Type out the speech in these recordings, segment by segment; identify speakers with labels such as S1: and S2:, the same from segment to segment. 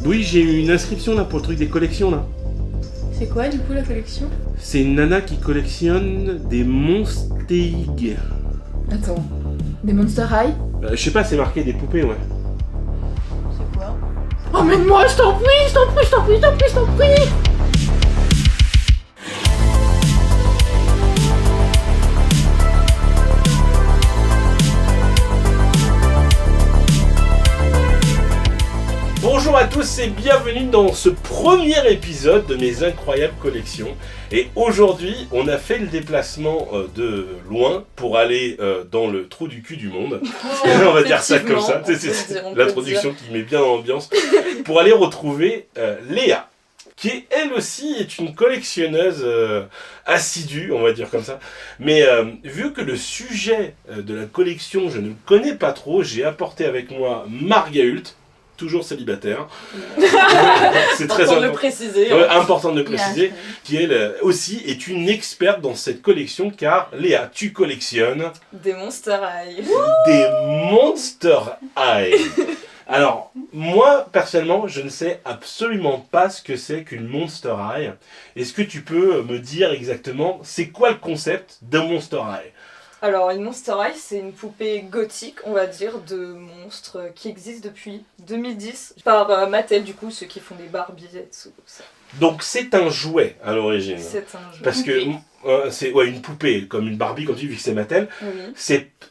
S1: Oui, j'ai eu une inscription là pour le truc des collections là.
S2: C'est quoi du coup la collection?
S1: C'est une nana qui collectionne des Monsteig.
S3: Attends, des Monster High?
S1: Je sais pas, c'est marqué des poupées, ouais.
S2: C'est quoi?
S3: Emmène-moi, je t'en prie, je t'en prie, je t'en prie, je t'en prie, je t'en prie!
S1: Bonjour à tous et bienvenue dans ce premier épisode de mes incroyables collections. Et aujourd'hui, on a fait le déplacement de loin pour aller dans le trou du cul du monde. On va dire ça comme ça. C'est l'introduction qui met bien l'ambiance. Pour aller retrouver Léa, qui elle aussi est une collectionneuse assidue, on va dire comme ça. Mais vu que le sujet de la collection, je ne le connais pas trop, j'ai apporté avec moi Margault. Toujours célibataire. C'est très important
S4: de le préciser.
S1: Important de le préciser. Qui elle aussi est une experte dans cette collection car Léa, tu collectionnes
S4: des Monster High.
S1: Des Monster High. Alors, moi, personnellement, je ne sais absolument pas ce que c'est qu'une Monster High. Est-ce que tu peux me dire exactement, c'est quoi le concept d'un Monster High ?
S4: Alors, une Monster High, c'est une poupée gothique, on va dire, de monstres qui existe depuis 2010 par Mattel, du coup, ceux qui font des Barbie et tout ça.
S1: Donc, c'est un jouet à l'origine.
S4: C'est un jouet.
S1: Parce que c'est une poupée, comme une Barbie, comme tu dis, vu que c'est Mattel.
S4: Oui.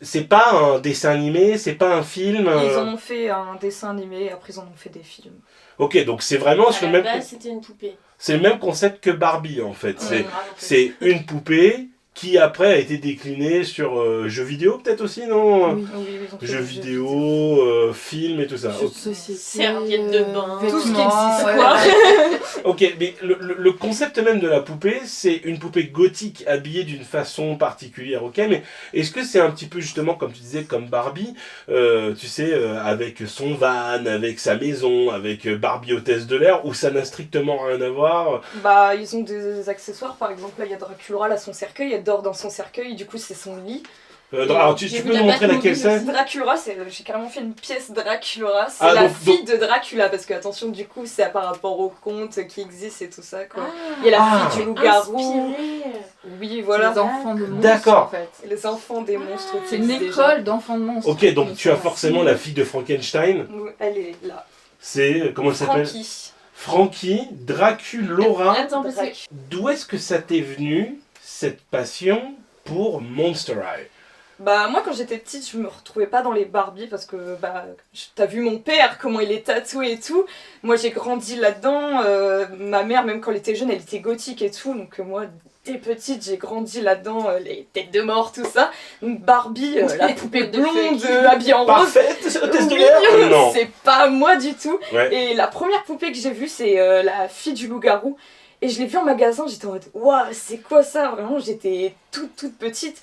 S1: C'est pas un dessin animé, c'est pas un film.
S4: Ils en ont fait un dessin animé, après ils en ont fait des films.
S1: Ok, donc c'est vraiment sur le même.
S2: Base, c'était une poupée.
S1: C'est le même concept que Barbie en fait.
S4: Ouais,
S1: c'est une poupée qui après a été déclinée sur jeux vidéo peut-être aussi, non?
S3: Oui.
S4: ils ont fait
S1: Jeux
S4: des
S1: vidéo, films et tout ça.
S3: Jeux de société,
S2: Serviettes de bain,
S4: tout ce qui
S3: vêtements,
S4: existe,
S3: ouais.
S4: quoi.
S1: Ok, mais le concept même de la poupée, c'est une poupée gothique habillée d'une façon particulière, ok, mais est-ce que c'est un petit peu justement, comme tu disais, comme Barbie, tu sais, avec son van, avec sa maison, avec Barbie hôtesse de l'air, où ça n'a strictement rien à voir?
S4: Bah, ils ont des accessoires, par exemple, là, il y a Dracula, là, son cercueil, elle dort dans son cercueil, du coup, c'est son lit.
S1: Alors, tu peux nous montrer laquelle c'est?
S4: Dracula, j'ai carrément fait une pièce Dracula, c'est la fille de Dracula, parce que attention, du coup, c'est par rapport au conte qui existe et tout ça, quoi. Il y a la fille du loup-garou. Oui, voilà.
S3: Les enfants de monstres,
S1: D'accord.
S3: en fait.
S4: Les enfants des monstres.
S3: C'est une école d'enfants de monstres.
S1: Ok, donc tu as forcément la fille de Frankenstein.
S4: Elle est là.
S1: C'est, comment elle s'appelle?
S4: Frankie.
S1: Frankie, Draculora.
S2: Attends, parce que...
S1: D'où est-ce que ça t'est venu, cette passion pour Monster High?
S4: Bah moi quand j'étais petite je me retrouvais pas dans les Barbie parce que bah t'as vu mon père comment il est tatoué et tout. Moi j'ai grandi là-dedans, ma mère même quand elle était jeune elle était gothique et tout donc moi dès petite j'ai grandi là-dedans, les têtes de mort tout ça. Donc Barbie, la poupée blonde habillée en rose.
S1: Parfaite, hôtesse de l'air? Non.
S4: C'est pas moi du tout.
S1: Ouais.
S4: Et la première poupée que j'ai vue c'est la fille du loup-garou. Et je l'ai vue en magasin, j'étais en mode waouh c'est quoi ça? Vraiment j'étais toute petite.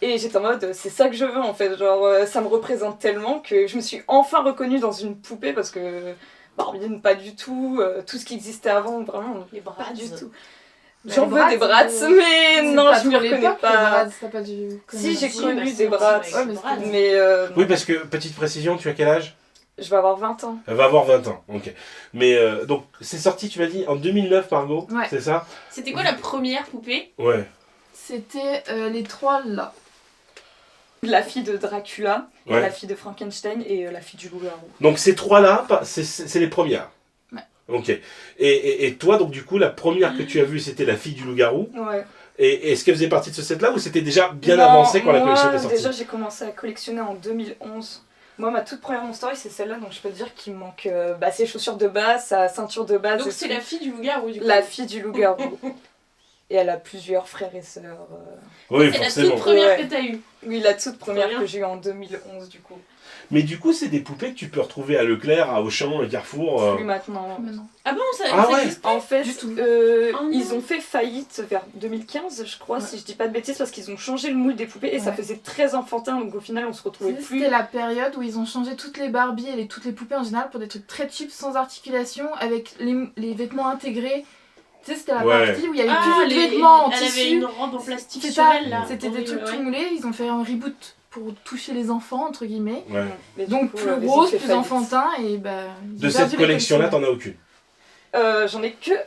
S4: Et j'étais en mode, c'est ça que je veux en fait, genre ça me représente tellement que je me suis enfin reconnue dans une poupée parce que Barbie, pas du tout, tout ce qui existait avant, vraiment, pas du tout. J'en veux des Bratz, mais non, je m'y reconnais pas. Si, j'ai connu des Bratz, mais...
S1: Oui, parce que, petite précision, tu as quel âge?
S4: Je vais avoir 20 ans.
S1: Elle va avoir 20 ans, ok. Mais donc, c'est sorti, tu m'as dit, en 2009, Margot,
S3: Ouais.
S1: c'est ça?
S2: C'était quoi la première poupée?
S1: Ouais.
S3: C'était les trois là.
S4: La fille de Dracula,
S1: Ouais.
S4: la fille de Frankenstein et la fille du loup-garou.
S1: Donc ces trois-là, c'est les premières?
S3: Ouais.
S1: Ok. Et toi, donc du coup, la première que tu as vue, c'était la fille du loup-garou.
S4: Ouais.
S1: Et est-ce qu'elle faisait partie de ce set-là ou c'était déjà bien avancé quand la collection était sortie?
S4: Déjà, j'ai commencé à collectionner en 2011. Moi, ma toute première Monster High, c'est celle-là, donc je peux te dire qu'il me manque ses chaussures de base, sa ceinture de base.
S2: Donc c'est la fille du loup-garou du coup.
S4: La fille du loup-garou. Et elle a plusieurs frères et sœurs.
S1: Oui,
S2: C'est la
S1: forcément.
S2: toute première
S4: Ouais.
S2: que t'as eue.
S4: Oui, la toute première
S2: Trop bien.
S4: que j'ai eue en 2011, du coup.
S1: Mais du coup, c'est des poupées que tu peux retrouver à Leclerc, à Auchan, à Carrefour.
S4: Plus maintenant.
S2: Ah bon, ça
S1: Ah ouais.
S2: existe?
S4: En fait,
S3: Du tout.
S4: ils ont fait faillite vers 2015, je crois, si je dis pas de bêtises, parce qu'ils ont changé le moule des poupées et ça
S3: Ouais.
S4: faisait très enfantin, donc au final, on se retrouvait plus.
S3: C'était la période où ils ont changé toutes les Barbie et toutes les poupées en général pour des trucs très cheap, sans articulation, avec les vêtements intégrés. Tu sais, c'était la
S1: Ouais.
S3: partie où il y avait
S2: Ah,
S3: plus de vêtements en
S2: elle avait
S3: tissu.
S2: une robe en plastique
S3: C'est
S2: sur
S3: ça,
S2: elle là.
S3: c'était des
S2: Oui,
S3: trucs
S2: ouais.
S3: tout moulés, ils ont fait un reboot pour toucher les enfants, entre guillemets.
S1: Ouais.
S4: Mais du
S3: Donc
S4: coup,
S3: plus
S4: les ont
S3: rose,
S4: fait
S3: plus
S4: faillite.
S3: enfantin, et bah...
S1: De cette collection-là, t'en as aucune.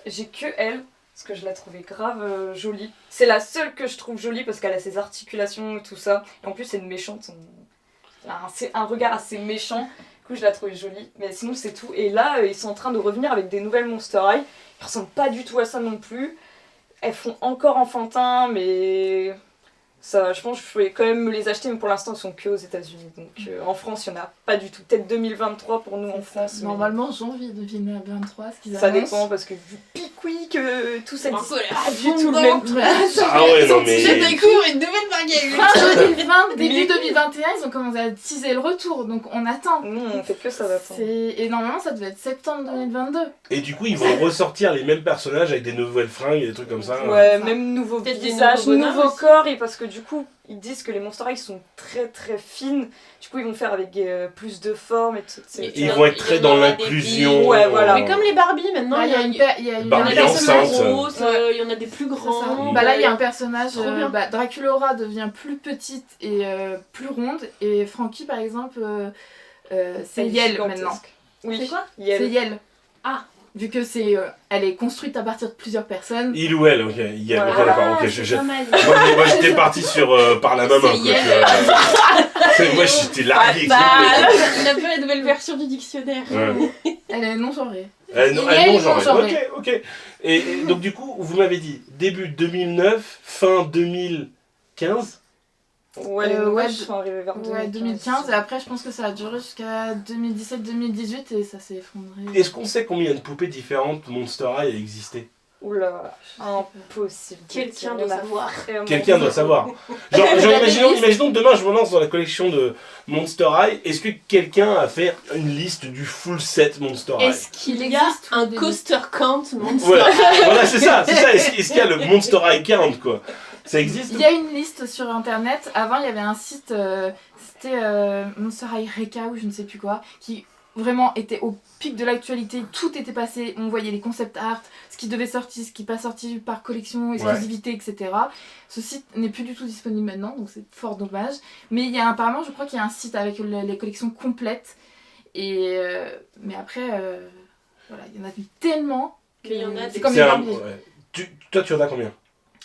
S4: J'ai que elle, parce que je la trouvais grave jolie. C'est la seule que je trouve jolie parce qu'elle a ses articulations et tout ça. Et en plus, c'est une méchante. C'est un regard assez méchant. Du coup, je la trouvais jolie. Mais sinon, c'est tout. Et là, ils sont en train de revenir avec des nouvelles Monster High. Ils ressemblent pas du tout à ça non plus. Elles font encore enfantin, mais ça, je pense que je pouvais quand même me les acheter, mais pour l'instant, elles sont que aux États-Unis. Donc en France, il n'y en a pas du tout. Peut-être 2023 pour nous en France. mais
S3: Normalement, janvier 2023, ce qu'ils
S4: ça
S3: annoncent.
S4: dépend parce que vu Pickwick, que tout ça
S2: Un
S4: dit
S2: peu la
S4: pas du
S2: fondante.
S4: tout le même truc.
S1: Ah ouais, non mais...
S2: Je découvre une nouvelle baguette.
S3: Fin 2020, début
S4: Mais-
S3: 2021, ils ont commencé à teaser le retour, donc on attend.
S4: Nous, on fait que ça d'attendre.
S3: Et normalement, ça devait être septembre 2022.
S1: Et du coup, ils vont ressortir les mêmes personnages avec des nouvelles fringues et des trucs comme ça.
S4: Ouais, même nouveau
S2: Peut-être des
S4: visage,
S2: nouveaux bonhommes
S4: nouveau
S2: aussi.
S4: corps, et parce que du coup, ils disent que les Monster High sont très très fines. Du coup, ils vont faire avec plus de formes et tout.
S2: Et
S1: Ils vont être très dans l'inclusion.
S4: Ouais, voilà.
S2: Mais comme les Barbie maintenant,
S3: Là,
S2: il y a
S3: il y a une
S1: Barbie
S2: il y en a des
S1: enceinte.
S2: plus grosses,
S4: Ouais.
S2: il y en a des plus
S3: C'est ça.
S2: grands.
S3: Bah là, il y a un personnage,
S2: Trop bien.
S3: Draculaura devient plus petite et plus ronde, et Frankie, par exemple, c'est Yel maintenant.
S4: Oui,
S2: C'est quoi
S3: C'est
S4: Yel.
S3: Yel.
S2: Ah.
S3: Vu que elle est construite à partir de plusieurs personnes.
S1: Il ou elle, ok. Il,
S4: Voilà.
S1: ok, d'accord, ok.
S2: Ah, c'est pas mal.
S1: Moi, j'étais parti sur par la main, quoi.
S2: C'est Yel.
S1: Moi, j'étais largué.
S2: Bah, on a pas la nouvelle version du dictionnaire.
S1: Ouais.
S3: Elle est non genrée.
S1: Non,
S3: Yel,
S1: non,
S3: non
S1: genre,
S3: genrée.
S1: ok. Et donc, du coup, vous m'avez dit début 2009, fin 2015.
S4: Ouais, les
S3: ouais,
S4: nouvelles sont arrivées vers 2015.
S3: Ouais, 2015, et après, je pense que ça a duré jusqu'à 2017-2018 et ça s'est effondré.
S1: Est-ce qu'on sait combien de poupées différentes Monster High a existé?
S4: Oula, impossible.
S2: Quelqu'un
S4: Il y en
S2: doit
S4: a
S2: savoir.
S4: vraiment
S1: Quelqu'un doit
S4: beaucoup.
S1: savoir. Genre imaginons que demain je me lance dans la collection de Monster High. Est-ce que quelqu'un a fait une liste du full set Monster High?
S2: Est-ce qu'il
S3: Il
S2: y a
S3: existe
S2: un
S3: des
S2: coaster count Monster
S1: Voilà,
S2: High
S1: voilà c'est ça. Est-ce qu'il y a le Monster High count, quoi? Ça existe?
S3: Il y a une liste sur internet. Avant, il y avait un site, c'était Monster High Reka ou je ne sais plus quoi, qui vraiment était au pic de l'actualité. Tout était passé. On voyait les concept art, ce qui devait sortir, ce qui n'est pas sorti par collection, exclusivité, etc. Ce site n'est plus du tout disponible maintenant, donc c'est fort dommage. Mais il y a apparemment, je crois qu'il y a un site avec les collections complètes. Et mais après, voilà, il y en a tellement.
S2: Mais il y en a
S3: C'est
S2: des-
S3: comme
S1: C'est
S3: les
S1: un-
S3: Barbies.
S1: ouais. Toi, tu en as combien?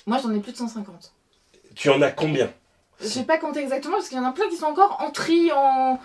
S3: Moi, j'en ai plus de 150.
S1: Tu en as combien?
S3: Je vais pas compter exactement parce qu'il y en a plein qui sont encore en tri, en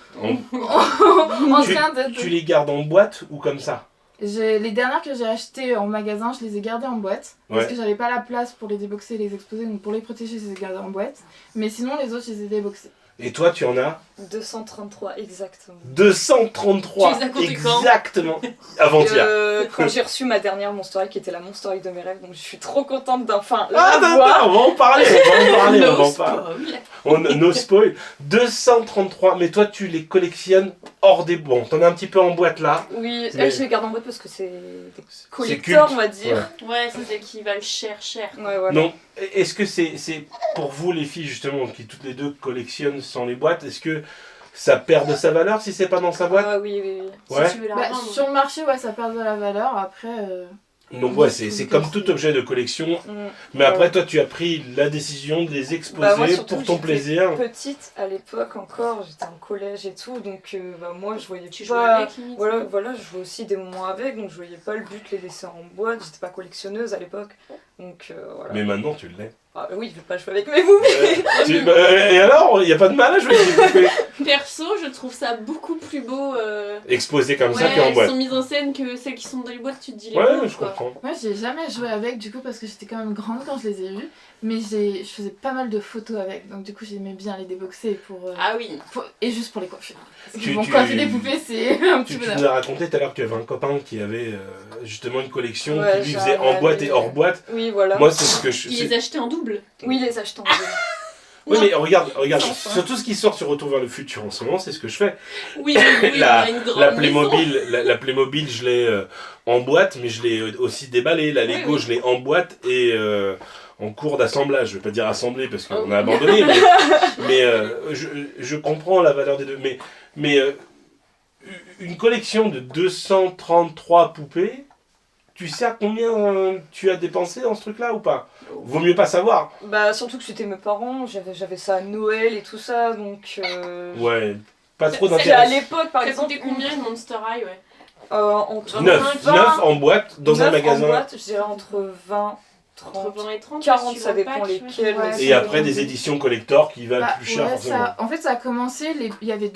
S1: Tu-
S3: train de.
S1: Tu les gardes en boîte ou comme ça?
S3: Les dernières que j'ai achetées en magasin, je les ai gardées en boîte. Parce
S1: Ouais.
S3: que j'avais pas la place pour les déboxer et les exposer, donc pour les protéger, je les ai gardées en boîte. Mais sinon, les autres, je les ai déboxées.
S1: Et toi, tu en as
S4: 233 exactement.
S1: 233.
S2: Tu les as comptés quand?
S1: Exactement. Avant-hier.
S4: Quand j'ai reçu ma dernière Monster High qui était la Monster High de mes rêves, donc je suis trop contente d'enfin
S1: Ah,
S4: la voir.
S1: on va en parler, on va en parler.
S2: spoil.
S1: No spoil. 233, mais toi tu les collectionnes hors des... Bon, t'en as un petit peu en boîte là.
S4: Oui,
S1: Mais-
S4: elle, je les garde en boîte parce que c'est des
S1: C'est
S4: collecteurs,
S1: culte.
S4: on va dire.
S2: Ouais, c'est celles qui valent cher.
S4: Ouais, voilà.
S1: Non, est-ce que c'est pour vous les filles justement qui toutes les deux collectionnent sans les boîtes, est-ce que ça perd de sa valeur si c'est pas dans sa boîte?
S4: Ah oui, oui, oui.
S1: Ouais.
S2: Si tu veux la
S3: Bah,
S2: revendre.
S3: sur le marché, ouais, ça perd de la valeur. Après,
S1: Donc ouais, c'est comme tout objet de collection,
S4: Mm.
S1: mais après toi tu as pris la décision de les exposer
S4: Bah, moi, surtout,
S1: pour ton
S4: j'étais
S1: plaisir.
S4: Petite à l'époque encore, j'étais en collège et tout, donc bah, moi je voyais
S2: Tu joues
S4: pas.
S2: avec limite.
S4: Voilà, je jouais aussi des moments avec, donc je voyais pas le but de les laisser en boîte, j'étais pas collectionneuse à l'époque, donc voilà.
S1: Mais maintenant tu l'es.
S4: Ah, oui, je vais pas jouer avec mes boules.
S1: Et alors, il n'y a pas de mal à jouer avec des poupées
S2: Perso, je trouve ça beaucoup plus beau.
S1: exposées comme ça
S2: Ouais,
S1: qu'en
S2: elles
S1: boîte.
S2: sont mises en scène que celles qui sont dans les boîtes, tu te dis les
S1: Ouais,
S2: pauvres,
S1: je
S2: quoi.
S1: comprends.
S3: moi, j'ai jamais joué avec du coup parce que j'étais quand même grande quand je les ai eues. Mais je faisais pas mal de photos avec, donc du coup, j'aimais bien les déboxer
S2: Ah oui.
S3: et juste pour les coiffer. Parce que
S1: Tu-
S3: bon,
S1: tu-
S3: coiffer des poupées, c'est un petit
S1: Tu
S3: peu
S1: nous as raconté tout à l'heure qu'il y avait un copain qui avait justement une collection
S4: Ouais,
S1: qui lui
S4: genre,
S1: faisait en boîte et hors boîte.
S4: Oui, voilà.
S1: Moi, c'est ce que je.
S2: Ils
S1: c'est-
S2: les achetaient en double.
S4: Oui, les achetants.
S1: Oui, mais regarde,
S3: Sans fin.
S1: sur tout ce qui sort sur Retour vers le futur en ce moment, c'est ce que je fais.
S2: Oui, oui,
S1: La-
S2: on a une grande
S1: La
S2: maison.
S1: Playmobil, la Playmobil, je l'ai en boîte, mais je l'ai aussi déballée. La Lego,
S2: Oui.
S1: je l'ai en boîte et en cours d'assemblage. Je vais pas dire assemblée parce qu'on
S2: Oh.
S1: a abandonné, mais je comprends la valeur des deux. Mais une collection de 233 poupées, tu sais à combien tu as dépensé dans ce truc-là ou pas? Vaut mieux pas savoir.
S4: Bah, surtout que c'était mes parents, j'avais ça à Noël et tout ça, donc.
S1: Ouais, pas trop
S2: C'est-
S4: C'est à
S1: d'intérêt.
S4: l'époque, par
S2: Ça
S4: exemple.
S2: coûtait combien une Monster High, ouais?
S4: Entre
S1: 9 en boîte dans un
S4: 9 en
S1: magasin.
S4: boîte, je dirais entre 20,
S2: Entre
S4: 30.
S2: 20 et 30,
S4: 40,
S2: suivant
S4: ça
S2: le
S4: dépend
S2: pack,
S4: lesquels,
S2: ouais.
S3: mais
S1: Et après des éditions collector qui valent
S3: Bah,
S1: plus cher
S3: ouais,
S1: forcément.
S3: en fait, ça a commencé, il y avait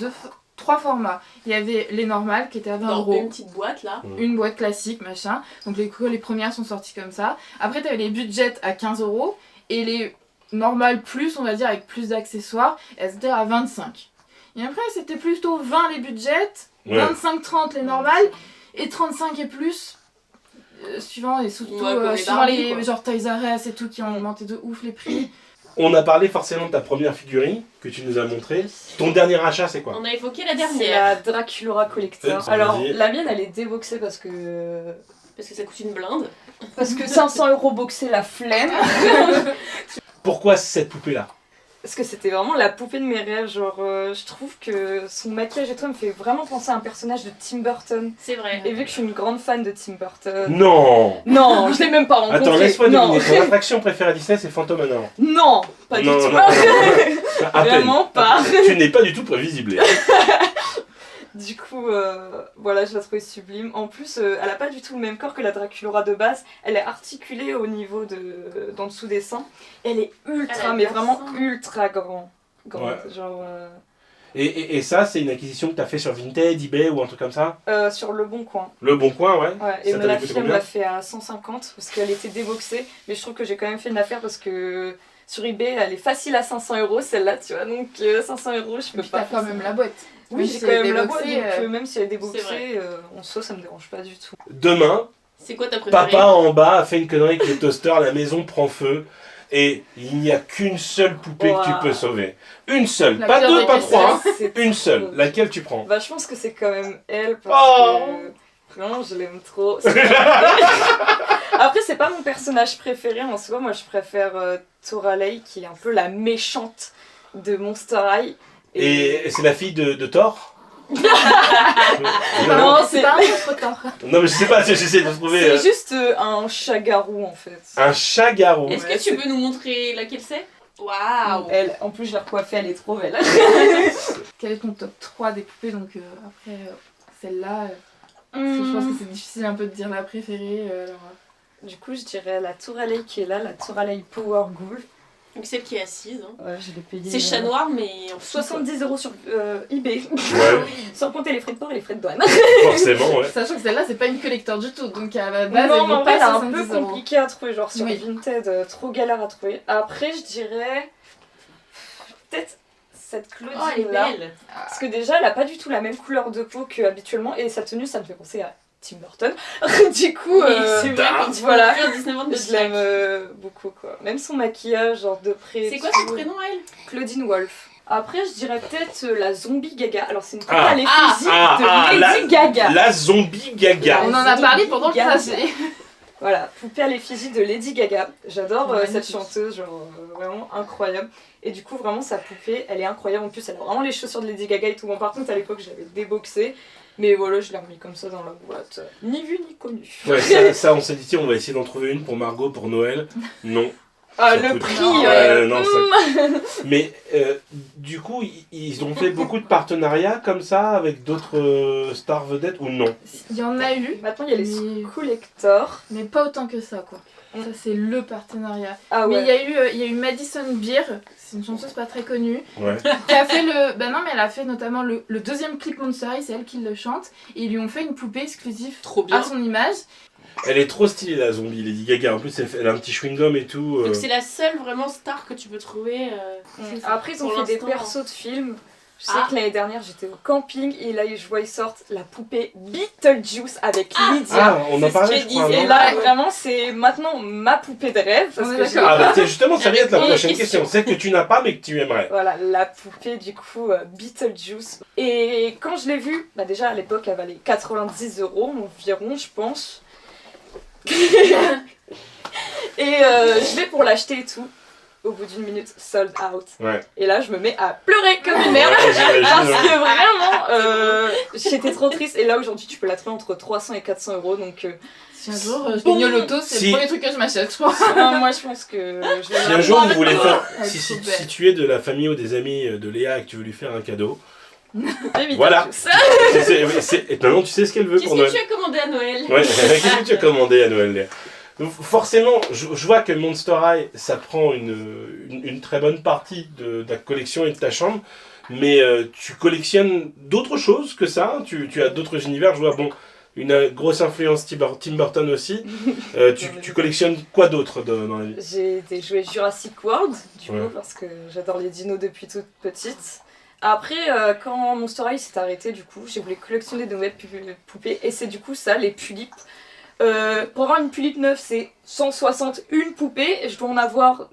S3: trois formats. Il y avait les normales qui étaient à 20
S2: Dans
S3: euros.
S2: une petite boîte là.
S3: Une boîte classique, machin. Donc les premières sont sorties comme ça. Après, t'avais les budgets à 15 euros. Et les normales plus, on va dire, avec plus d'accessoires, elles étaient à 25. Et après, c'était plutôt 20 les budgets,
S1: Ouais.
S3: 25-30 les normales, et 35 et plus, suivant, et surtout
S2: Ouais, comme les
S3: suivant
S2: Barbie,
S3: les
S2: quoi.
S3: genre Toys R Us et tout, qui ont augmenté de ouf les prix.
S1: On a parlé forcément de ta première figurine que tu nous as montrée. Ton dernier achat, c'est quoi?
S2: On a évoqué la
S4: C'est
S2: dernière.
S4: la Draculaura Collector.
S1: Ça
S4: Alors,
S1: veut dire-
S4: la mienne, elle est déboxée parce que.
S2: Parce que ça coûte une blinde.
S4: Parce que 500 € boxé, la flemme.
S1: Pourquoi cette poupée-là?
S4: Parce que c'était vraiment la poupée de mes rêves. Genre, je trouve que son maquillage et tout me fait vraiment penser à un personnage de Tim Burton.
S2: C'est vrai.
S4: Et vu que je suis une grande fan de Tim Burton.
S1: Non!
S4: Non, je l'ai même pas rencontré.
S1: Attends, laisse-moi
S4: non.
S1: deviner. Ton attraction préférée à Disney, c'est Phantom Manor.
S4: Non, pas du
S1: Non,
S4: tout.
S1: non, À peine.
S4: Vraiment pas.
S1: Tu n'es pas du tout prévisible.
S4: Du coup, voilà, je la trouvais sublime. En plus, elle a pas du tout le même corps que la Draculaura de base. Elle est articulée au niveau d'en dessous des seins. Elle est ultra,
S2: Elle a
S4: mais
S2: pas
S4: vraiment
S2: ça.
S4: ultra grande.
S1: Ouais.
S4: Genre,
S1: Et ça, c'est une acquisition que tu as fait sur Vinted, eBay ou un truc comme ça?
S4: sur le bon coin.
S1: Le Bon Coin, ouais.
S4: Ouais, et
S1: Ça t'a
S4: la
S1: coûté
S4: fille, elle me
S1: combien?
S4: l'a fait à 150 parce qu'elle était déboxée. Mais je trouve que j'ai quand même fait une affaire parce que sur eBay, elle est facile à 500 € celle-là, tu vois. Donc 500 € je
S3: Et
S4: peux
S3: puis
S4: pas.
S3: t'as quand même la boîte.
S4: Oui,
S3: Même
S4: j'ai
S3: si
S4: quand
S3: elle
S4: même
S3: est
S4: la boîte,
S3: déboxée,
S4: donc même si elle est
S2: c'est
S4: déboxée,
S2: vrai.
S4: en soi, ça me dérange pas du tout.
S1: Demain,
S2: C'est quoi ta préférée?
S1: papa en bas a fait une connerie avec le toaster, la maison prend feu. Et il n'y a qu'une seule poupée que tu
S4: Ouah.
S1: peux sauver. Une seule.
S3: La
S1: Pas
S3: pire
S1: deux,
S3: des
S1: pas
S3: questions.
S1: trois. Hein.
S4: C'est
S1: Une seule.
S4: trop.
S1: Laquelle tu prends?
S4: Bah, je pense que c'est quand même elle parce
S1: Oh.
S4: que vraiment je l'aime trop. Après, c'est pas mon personnage préféré en soi. Moi, je préfère Toralei qui est un peu la méchante de Monster High.
S1: Et c'est la fille de Thor?
S4: Non,
S3: Non,
S4: c'est-
S3: c'est pas un autre tort.
S1: Non, mais je sais pas, j'essaie de trouver
S4: c'est juste un chat-garou en fait.
S1: un chat-garou.
S2: Est-ce
S4: Ouais,
S2: que tu
S4: c'est-
S2: peux nous montrer laquelle c'est? Waouh!
S4: Elle, en plus, je l'ai recoiffée, elle est trop belle.
S3: Quel est ton top 3 des poupées? Donc après, celle-là, je pense que c'est difficile un peu de dire la préférée.
S4: Du coup, je dirais la Toralei qui est là, la Toralei Power Ghoul.
S2: Donc celle qui est assise. Hein.
S4: Ouais, je l'ai payée.
S2: C'est chat noir, mais en
S4: 70 € sur eBay.
S1: Ouais,
S4: Sans compter les frais de port et les frais de douane.
S1: forcément, ouais.
S3: Sachant que celle-là, c'est pas une collector du tout. Donc à la base,
S4: Non,
S3: elle
S4: mais en
S3: vaut
S4: vrai,
S3: pas
S4: elle est un peu
S3: 70 euros.
S4: compliqué à trouver, genre sur
S3: Oui.
S4: Vinted, trop galère à trouver. Après, je dirais peut-être cette
S2: Oh, elle est
S4: Claudine là.
S2: belle!
S4: Parce que déjà, elle a pas du tout la même couleur de peau qu'habituellement, et sa tenue, ça me fait penser à Tim Burton. Du coup,
S2: Oui, c'est vrai, quand tu
S4: voilà.
S2: voilà. Disney World de
S4: je l'aime beaucoup, quoi. Même son maquillage, genre de près.
S2: C'est quoi
S4: tout.
S2: son prénom, elle?
S4: Claudine Wolf. Après, je dirais peut-être la zombie Gaga. Alors, c'est une coupe
S1: Ah.
S4: à l'effigie de
S1: la,
S4: Lady Gaga.
S1: la zombie Gaga.
S3: On en a parlé pendant le
S4: Gaga.
S3: trajet.
S4: Voilà, poupée à l'effigie de Lady Gaga. J'adore cette
S3: Magnifique.
S4: chanteuse, genre vraiment incroyable. Et du coup, vraiment, sa poupée, elle est incroyable. En plus, elle a vraiment les chaussures de Lady Gaga et tout. Bon, par contre, à l'époque, je l'avais déboxée. Mais voilà, je l'ai remis comme ça dans la boîte. Ni vu ni connu.
S1: Ouais, ça, on s'est dit, tiens, on va essayer d'en trouver une pour Margot pour Noël. Non.
S4: Ah,
S1: Ça
S4: le
S1: coûte-
S4: prix
S1: Ouais, non, Mais du coup, ils ont fait beaucoup de partenariats comme ça avec d'autres stars vedettes ou non?
S3: Il y en a eu,
S4: Maintenant, il y a les
S3: Mais-
S4: collectors.
S3: mais pas autant que ça, quoi.
S4: Mm.
S3: Ça, c'est le partenariat.
S4: Ah
S3: Mais
S4: ouais.
S3: il y a eu Madison Beer, c'est une chanteuse pas très connue,
S1: Ouais.
S3: qui a fait le. Bah non, mais elle a fait notamment le deuxième clip Monster High, c'est elle qui le chante. Et ils lui ont fait une poupée exclusive
S2: Trop bien.
S3: à son image.
S1: Elle est trop stylée, la zombie Lady Gaga. En plus, elle a un petit chewing-gum et tout.
S2: Donc c'est la seule vraiment star que tu peux trouver.
S3: C'est ça.
S4: Après, ils ont
S2: Pour
S4: fait des
S2: l'instant.
S4: persos de films. Je sais
S2: Ah.
S4: que l'année dernière, j'étais au camping et là, je vois, ils sortent la poupée Beetlejuice avec Lydia.
S1: Ah, on en
S2: c'est ce
S1: parlait,
S2: que
S1: je crois.
S2: disait
S1: non
S4: Et là,
S3: Ouais.
S4: vraiment, c'est maintenant ma poupée de rêve. Parce
S3: On est
S4: que
S3: d'accord.
S1: Ah, bah tiens, justement, ça vient être la
S2: Et-
S1: prochaine
S2: et
S1: question.
S2: sur-
S1: C'est que tu n'as pas, mais que tu aimerais.
S4: Voilà, la poupée du coup Beetlejuice. Et quand je l'ai vue, bah déjà à l'époque elle valait 90 € environ, je pense. Et je vais pour l'acheter et tout. au bout d'une minute, sold out.
S1: Ouais.
S4: Et là, je me mets à pleurer comme une merde.
S1: Ouais, j'imagine,
S4: Parce
S1: ouais.
S4: que vraiment, j'étais trop triste. Et là, aujourd'hui, tu peux la trouver entre 300 et 400 euros. Donc,
S3: Si un jour je gagne au loto, c'est
S1: Si.
S3: le premier truc que je m'achète, je crois.
S4: moi, je pense que je vais
S1: Si un jour vous voulez faire,
S3: Elle est
S1: si,
S3: trop
S1: si,
S3: belle.
S1: si tu es de la famille ou des amis de Léa et que tu veux lui faire un cadeau,
S4: Évidemment,
S1: voilà.
S4: ça.
S1: Et maintenant tu sais ce qu'elle veut
S2: Qu'est-ce
S1: pour
S2: que
S1: Noël.
S2: tu as commandé à Noël?
S1: Ouais, qu'est-ce que tu as commandé à Noël, Léa? Donc, forcément, je vois que Monster High, ça prend une très bonne partie de ta collection et de ta chambre, mais tu collectionnes d'autres choses que ça, tu as d'autres univers, je vois, bon, une grosse influence Tim Burton aussi. Tu collectionnes quoi d'autre dans la vie?
S4: J'ai des jouets Jurassic World, du
S1: Ouais.
S4: coup, parce que j'adore les dinos depuis toute petite. Après, quand Monster High s'est arrêté, du coup, j'ai voulu collectionner de nouvelles poupées, et c'est du coup ça, les Pulip. Pour avoir une Pulip neuve, c'est 161 poupées, et je dois en avoir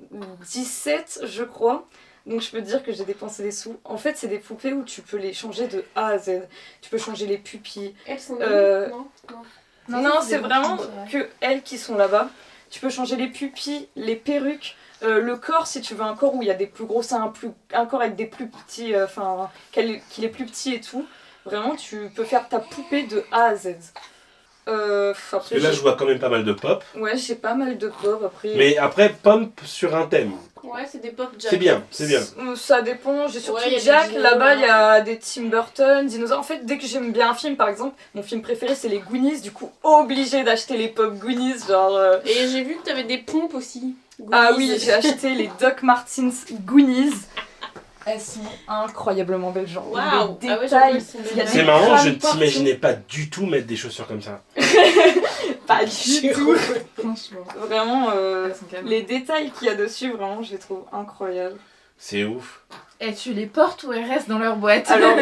S4: 17, je crois. Donc je peux te dire que j'ai dépensé des sous. En fait, c'est des poupées où tu peux les changer de A à Z. Tu peux changer les pupilles.
S2: Elles sont non.
S4: Non, c'est vraiment que elles qui sont là-bas. Tu peux changer les pupilles, les perruques, le corps si tu veux un corps où il y a des plus gros seins, un corps avec des plus petits, enfin qu'il est plus petit et tout. Vraiment, tu peux faire ta poupée de A à Z.
S1: Parce que là, je vois quand même pas mal de pop,
S4: Ouais, j'ai pas mal de pop après.
S1: mais après, pop sur un thème.
S2: Ouais, c'est des pop Jack.
S1: C'est bien, c'est bien.
S4: Ça dépend, j'ai surtout
S2: Ouais, y a des
S4: Jack,
S2: dinos,
S4: là-bas il y
S2: ouais.
S4: a des Tim Burton, dinosaures. En fait, dès que j'aime bien un film, par exemple, mon film préféré c'est les Goonies, du coup obligé d'acheter les pop Goonies, genre...
S2: Et j'ai vu que t'avais des pompes aussi.
S4: Ah
S2: Goonies.
S4: oui, j'ai acheté les Doc Martens Goonies. Elles sont incroyablement belles, genre
S2: Waouh.
S4: les
S2: Ah ouais,
S4: détails.
S2: j'avoue, elles sont
S4: il y a
S2: belles.
S1: C'est
S4: des
S1: marrant, je
S4: crânes
S1: ne
S4: partout.
S1: t'imaginais pas du tout mettre des chaussures comme ça.
S4: Pas du tout.
S3: Franchement.
S4: Vraiment,
S3: Elles sont quand même-
S4: les détails qu'il y a dessus, vraiment, je les trouve incroyables.
S1: C'est ouf.
S3: Et tu les portes ou elles restent dans leur boîte?
S4: Alors,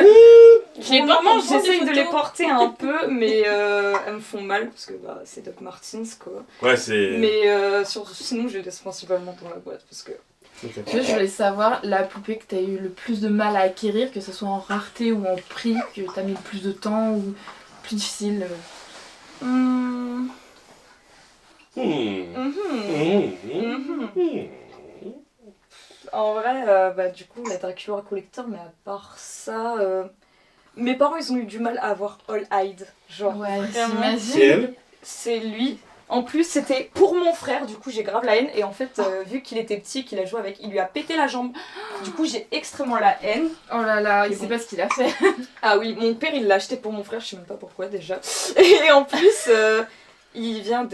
S2: Je l'ai
S4: pour le
S2: pas
S4: moment,
S2: pour prendre des
S4: j'essaye de les
S2: photos.
S4: porter un peu, mais elles me font mal, parce que bah, c'est Doc Martens, quoi.
S1: Ouais, c'est...
S4: Mais sinon, je les laisse principalement dans la boîte, parce que...
S1: Ok.
S3: Je voulais savoir la poupée que t'as eu le plus de mal à acquérir, que ce soit en rareté ou en prix, que t'as mis le plus de temps ou plus difficile.
S1: Hmm.
S4: En vrai, bah, du coup, la Dracula Collector, mais à part ça... Mes parents, ils ont eu du mal à avoir All Hide. Genre,
S3: Ouais,
S4: vraiment,
S1: C'est
S3: j'imagine.
S1: elle?
S4: c'est lui. En plus, c'était pour mon frère, du coup, j'ai grave la haine. Et en fait, vu qu'il était petit, qu'il a joué avec, il lui a pété la jambe. Du coup, j'ai extrêmement la haine.
S3: Oh là là, il
S4: Et
S3: sait
S4: bon.
S3: pas ce qu'il a fait.
S4: Ah oui, mon père, il l'a acheté pour mon frère, je sais même pas pourquoi déjà. Et en plus, il vient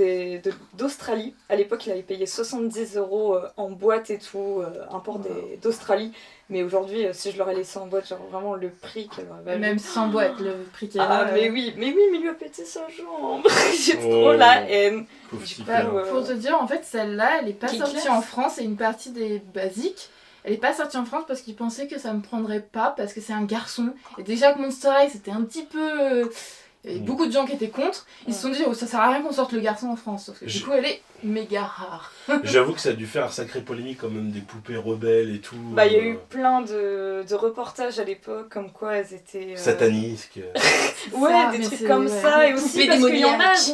S4: d'Australie. À l'époque, il avait payé 70 € en boîte et tout, import d'Australie. Mais aujourd'hui, si je l'aurais laissé en boîte, genre vraiment le prix qu'elle aurait valu.
S3: Même sans boîte, le prix qu'il
S4: Ah,
S3: a.
S4: mais oui, mais il lui a pété sa jambe. J'ai
S1: Oh.
S4: trop la haine.
S1: Pauvre petit
S3: Bah,
S1: cœur.
S4: ouais.
S3: pour te dire, en fait, celle-là, elle est pas
S2: Qui
S3: sortie
S2: classe.
S3: en France, c'est une partie des basiques. Elle est pas sortie en France parce qu'ils pensaient que ça me prendrait pas, parce que c'est un garçon. Et déjà que Monster High, c'était un petit peu... Il y avait beaucoup de gens qui étaient contre. Ils se sont dit, oh, ça sert à rien qu'on sorte le garçon en France. Sauf que du coup, elle est méga rare.
S1: J'avoue que ça a dû faire un sacré polémique quand même, des poupées rebelles et tout.
S4: Bah, il y a eu plein de reportages à l'époque, comme quoi elles étaient...
S1: Satanisques.
S4: Ouais,
S3: Ça,
S4: des
S3: mais
S4: trucs
S3: c'est-
S4: comme
S3: ouais.
S4: ça. Et aussi
S2: Poupées
S4: parce qu'il y en a
S2: démoniaques.
S4: qui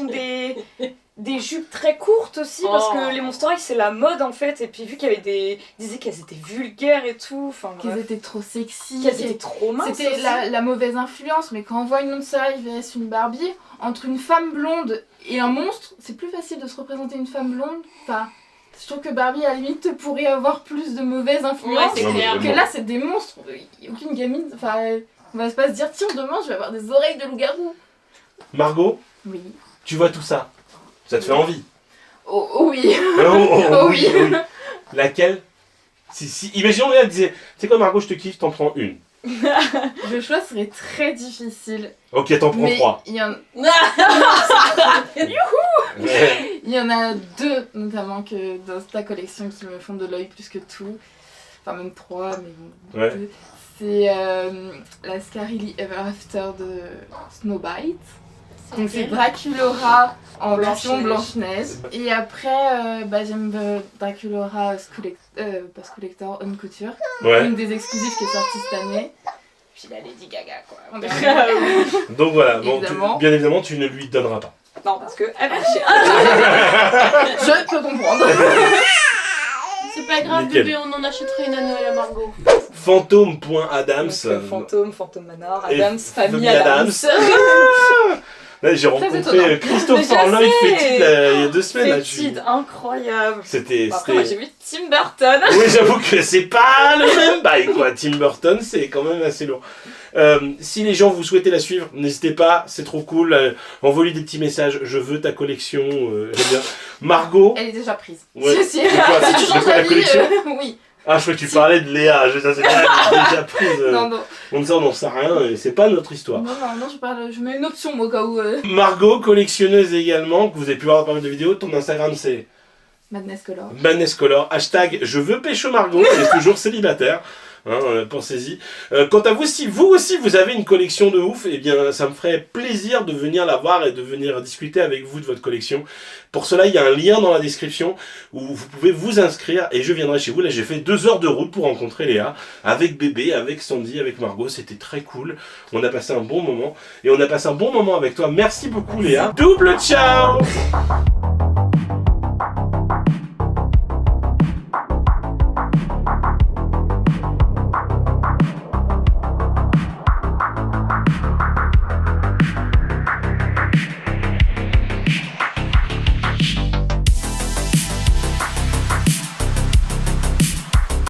S4: ont des jupes très courtes aussi, parce
S2: Oh.
S4: que les Monster High, c'est la mode en fait. Et puis vu qu'il y avait ils disaient qu'elles étaient vulgaires et tout. Enfin,
S3: Qu'ils
S4: bref.
S3: étaient trop sexy.
S4: Qu'elles étaient trop minces.
S3: C'était
S4: aussi.
S3: la mauvaise influence, mais quand on voit une Monster High vs une Barbie, entre une femme blonde et un monstre, c'est plus facile de se représenter une femme blonde. Enfin, je trouve que Barbie, à la limite, pourrait avoir plus de mauvaises
S2: Ouais,
S3: influences.
S2: c'est
S1: Non, mais
S2: clair.
S1: vraiment.
S3: Que là, c'est des monstres. Y a aucune gamine. Enfin, on va pas se dire, tiens, demain, je vais avoir des oreilles de loup-garou.
S1: Margot,
S3: Oui.
S1: tu vois tout ça. Ça te fait envie.
S3: Oh, oh oui.
S1: Oh,
S3: oui.
S1: oui. Laquelle si, imaginons, elle disait, tu sais quoi Margot, je te kiffe, t'en prends une.
S3: Le choix serait très difficile.
S1: Ok, t'en prends
S3: Mais
S1: trois.
S3: il y en...
S1: Ouais.
S3: Il y en a deux, notamment, que dans ta collection qui me font de l'œil plus que tout. Enfin, même trois, mais bon.
S1: Ouais.
S3: Deux. C'est la Scarily Ever After de Snow White. Donc, c'est Draculaura en version Blanche-Neige. Et après, j'aime Draculaura pas Collector, On Couture.
S1: Ouais.
S3: Une des exclusives qui est sortie cette année. Puis la Lady Gaga, quoi. On est
S1: Donc voilà, bon,
S3: Évidemment.
S1: bien évidemment, tu ne lui donneras pas.
S4: Non, parce que elle va chier.
S3: Je peux comprendre.
S2: C'est pas grave,
S1: Nickel.
S2: bébé, on en achètera une à Noël à Margot.
S1: Fantôme.adams.
S4: Fantôme Manor,
S1: Et
S4: Adams,
S1: famille
S4: famille
S1: Adams.
S4: Adams.
S1: Là, j'ai
S3: étonnant.
S1: rencontré Christopher
S4: Mais je
S1: Lloyd
S4: sais.
S1: Fétide il y a 2 semaines. Là,
S4: Fétide, incroyable.
S1: C'était.
S4: Bon, après, moi j'ai vu Tim Burton.
S1: Oui, j'avoue que c'est pas le même bail, quoi. Tim Burton, c'est quand même assez lourd. Si les gens vous souhaitez la suivre, n'hésitez pas, c'est trop cool. Envoyez des petits messages. Je veux ta collection. J'aime bien. Margot.
S3: Elle est déjà prise.
S1: Ouais.
S3: Si,
S1: De quoi,
S3: si tu
S1: de
S3: changes
S1: quoi, la
S3: d'avis,
S1: collection
S3: oui.
S1: Ah, je crois que tu parlais de Léa. Ça, c'est pas elle est déjà prise.
S3: Non, non.
S1: On n'en sait rien et c'est pas notre histoire.
S3: Non, je mets une option moi, au cas où.
S1: Margot, collectionneuse également, que vous avez pu voir dans pas mal de vidéos. Ton Instagram, c'est
S3: Madness Color.
S1: Madness Color. Hashtag je veux pécho Margot. Elle est toujours célibataire. Hein, pensez-y. Quant à vous, si vous aussi vous avez une collection de ouf, eh bien ça me ferait plaisir de venir la voir et de venir discuter avec vous de votre collection. Pour cela, il y a un lien dans la description où vous pouvez vous inscrire et je viendrai chez vous. Là, j'ai fait 2 heures de route pour rencontrer Léa, avec bébé, avec Sandy, avec Margot. C'était très cool. On a passé un bon moment et on a passé un bon moment avec toi. Merci beaucoup Léa. Double ciao!